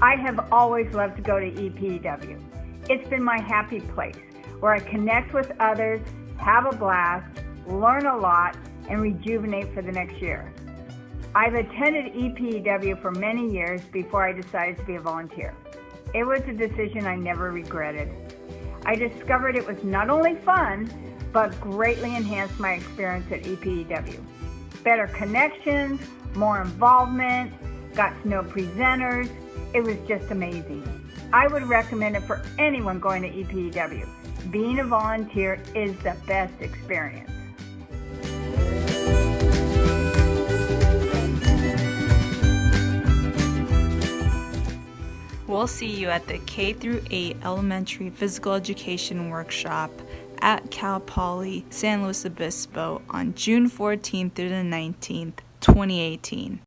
I have always loved to go to EPEW. It's been my happy place where I connect with others, have a blast, learn a lot, and rejuvenate for the next year. I've attended EPEW for many years before I decided to be a volunteer. It was a decision I never regretted. I discovered it was not only fun, but greatly enhanced my experience at EPEW. Better connections, more involvement, got to know presenters. It was just amazing. I would recommend it for anyone going to EPEW. Being a volunteer is the best experience. We'll see you at the K-8 Elementary Physical Education Workshop at Cal Poly San Luis Obispo on June 14th through the 19th, 2018.